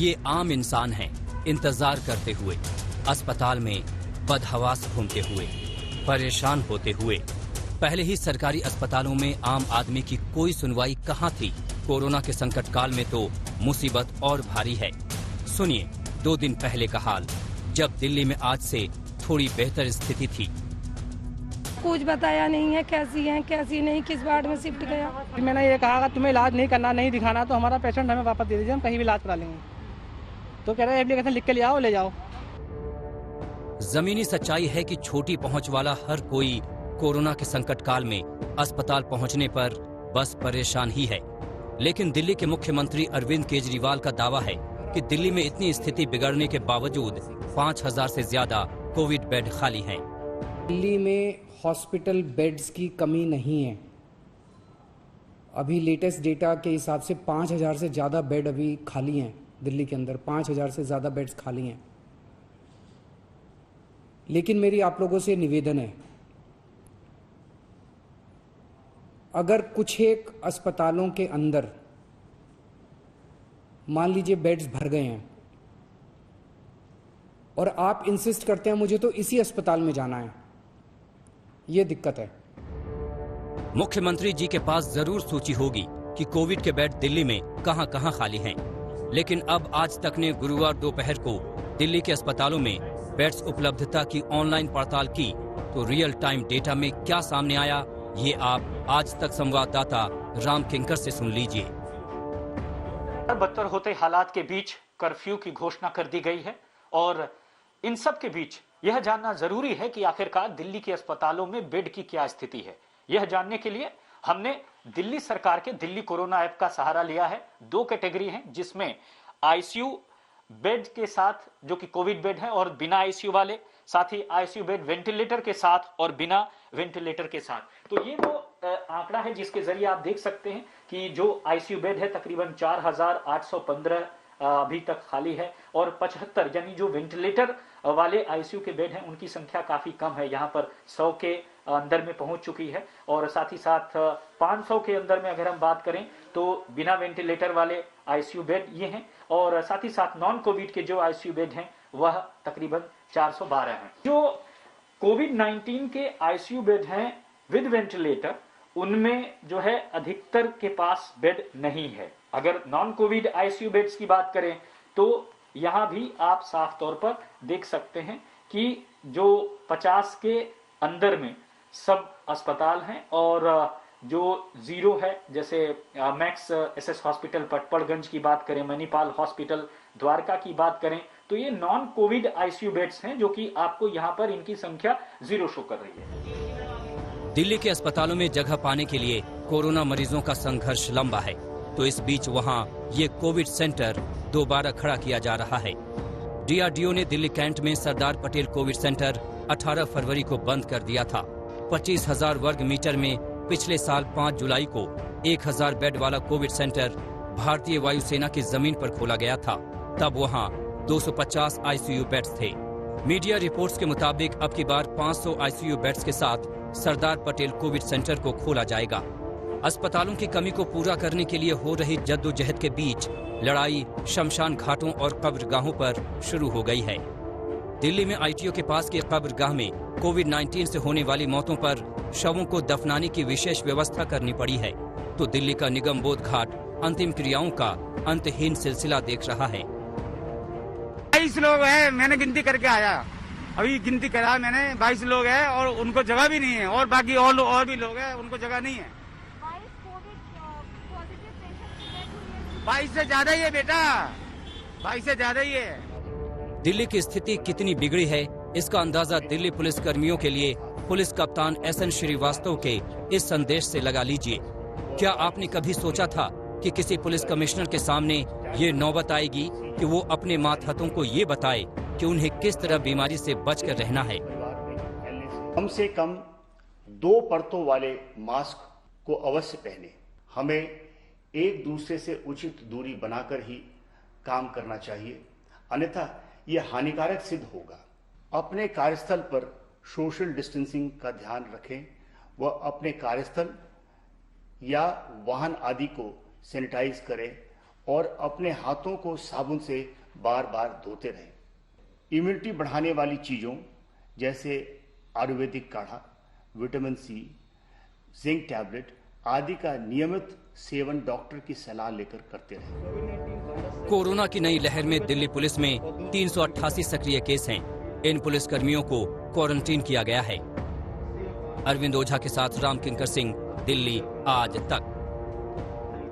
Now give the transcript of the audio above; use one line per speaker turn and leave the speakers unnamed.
ये आम इंसान हैं, इंतजार करते हुए, अस्पताल में बदहवास घूमते हुए, परेशान होते हुए। पहले ही सरकारी अस्पतालों में आम आदमी की कोई सुनवाई कहाँ थी। कोरोना के संकट काल में तो मुसीबत और भारी है। सुनिए 2 दिन पहले का हाल, जब दिल्ली में आज से थोड़ी बेहतर स्थिति थी।
कुछ बताया नहीं है, कैसी है कैसी नहीं, किस वार्ड में शिफ्ट गया।
मैंने ये कहा तुम्हें इलाज नहीं करना, नहीं दिखाना तो हमारा पेशेंट हमें वापस दे दीजिए, हम कहीं भी इलाज करा लेंगे। तो कह रहे हैं एप्लीकेशन लिख के ले आओ, ले जाओ।
जमीनी सच्चाई है कि छोटी पहुंच वाला हर कोई कोरोना के संकट काल में अस्पताल पहुंचने पर बस परेशान ही है। लेकिन दिल्ली के मुख्यमंत्री अरविंद केजरीवाल का दावा है कि दिल्ली में इतनी स्थिति बिगड़ने के बावजूद 5000 से ज्यादा कोविड बेड खाली हैं।
दिल्ली में हॉस्पिटल बेड्स की कमी नहीं है। अभी लेटेस्ट डेटा के हिसाब से 5000 से ज़्यादा बेड अभी खाली हैं दिल्ली के अंदर, 5000 से ज़्यादा बेड्स खाली हैं। लेकिन मेरी आप लोगों से निवेदन है, अगर कुछ एक अस्पतालों के अंदर मान लीजिए बेड्स भर गए हैं और आप इंसिस्ट करते हैं मुझे तो इसी अस्पताल में जाना है, ये दिक्कत है।
मुख्यमंत्री जी के पास जरूर सूची होगी कि कोविड के बेड दिल्ली में कहां-कहां खाली हैं। लेकिन अब आज तक ने गुरुवार दोपहर को दिल्ली के अस्पतालों में बेड्स उपलब्धता की ऑनलाइन पड़ताल की तो रियल टाइम डेटा में क्या सामने आया, ये आप आज तक संवाददाता राम किंकर से सुन लीजिए।
बदतर होते हालात के बीच कर्फ्यू की घोषणा कर दी गई है और इन सब के बीच यह जानना जरूरी है कि आखिरकार दिल्ली के अस्पतालों में बेड की क्या स्थिति है। यह जानने के लिए हमने दिल्ली सरकार के दिल्ली कोरोना ऐप का सहारा लिया है। 2 कैटेगरी हैं जिसमें आईसीयू बेड के साथ जो कि कोविड बेड है और बिना आईसीयू वाले, साथ ही आईसीयू बेड वेंटिलेटर के साथ और बिना वेंटिलेटर के साथ। तो ये वो आंकड़ा है जिसके जरिए आप देख सकते हैं कि जो आईसीयू बेड है तकरीबन 4815 अभी तक खाली है और 75 यानी जो वेंटिलेटर वाले आईसीयू के बेड हैं उनकी संख्या काफी कम है, यहाँ पर 100 के अंदर में पहुंच चुकी है। और साथ ही साथ 500 के अंदर में अगर हम बात करें तो बिना वेंटिलेटर वाले आईसीयू बेड ये हैं और साथ ही साथ नॉन कोविड के जो आईसीयू बेड हैं वह तकरीबन 412 हैं। जो कोविड-19 के आईसीयू बेड हैं विद वेंटिलेटर उनमें जो है अधिकतर के पास बेड नहीं है। अगर नॉन कोविड आईसीयू बेड्स की बात करें तो यहां भी आप साफ तौर पर देख सकते हैं कि जो 50 के अंदर में सब अस्पताल हैं और जो जीरो है जैसे मैक्स एसएस हॉस्पिटल पटपड़गंज की बात करें, मणिपाल हॉस्पिटल द्वारका की बात करें तो ये नॉन कोविड आईसीयू बेड्स हैं जो कि आपको यहां पर इनकी संख्या 0 शो कर रही है।
दिल्ली के अस्पतालों में जगह पाने के लिए कोरोना मरीजों का संघर्ष लंबा है, तो इस बीच वहां ये कोविड सेंटर दोबारा खड़ा किया जा रहा है। डीआरडीओ ने दिल्ली कैंट में सरदार पटेल कोविड सेंटर 18 फरवरी को बंद कर दिया था। 25,000 वर्ग मीटर में पिछले साल 5 जुलाई को 1000 बेड वाला कोविड सेंटर भारतीय वायुसेना की जमीन पर खोला गया था। तब वहां 250 आईसीयू बेड्स थे। मीडिया रिपोर्ट्स के मुताबिक अब की बार 500 आईसीयू बेड्स के साथ सरदार पटेल कोविड सेंटर को खोला जाएगा। अस्पतालों की कमी को पूरा करने के लिए हो रही जद्दोजहद के बीच लड़ाई शमशान घाटों और कब्रगाहों पर शुरू हो गई है। दिल्ली में आईटीओ के पास के कब्रगाह में कोविड-19 से होने वाली मौतों पर शवों को दफनाने की विशेष व्यवस्था करनी पड़ी है, तो दिल्ली का निगम बोध घाट अंतिम क्रियाओं का अंतहीन सिलसिला देख रहा है।
22 लोग हैं, मैंने गिनती करके आया, अभी गिनती करा मैंने, 22 लोग हैं और उनको जगह भी नहीं है और बाकी और भी लोग हैं उनको जगह नहीं है। 22 से ज्यादा ही है बेटा, 22 से ज्यादा ही है।
दिल्ली की स्थिति कितनी बिगड़ी है इसका अंदाजा दिल्ली पुलिस कर्मियों के लिए पुलिस कप्तान एसएन श्रीवास्तव के इस संदेश से लगा लीजिए। क्या आपने कभी सोचा था कि किसी पुलिस कमिश्नर के सामने ये नौबत आएगी कि वो अपने मातहतों को ये बताए कि उन्हें किस तरह बीमारी से बचकर रहना है?
कम से कम 2 परतों वाले मास्क को अवश्य पहने। हमें एक दूसरे से उचित दूरी बनाकर ही काम करना चाहिए, अन्यथा यह हानिकारक सिद्ध होगा। अपने कार्यस्थल पर सोशल डिस्टेंसिंग का ध्यान रखें व अपने कार्यस्थल या वाहन आदि को सैनिटाइज करें और अपने हाथों को साबुन से बार बार धोते रहें। इम्यूनिटी बढ़ाने वाली चीज़ों जैसे आयुर्वेदिक काढ़ा, विटामिन सी, जिंक टैबलेट आदि का नियमित सेवन डॉक्टर की सलाह लेकर करते रहें।
कोरोना की नई लहर में दिल्ली पुलिस में 388 सक्रिय केस हैं। इन पुलिसकर्मियों को क्वारंटीन किया गया है। अरविंद ओझा के साथ राम किंकर सिंह, दिल्ली आज तक।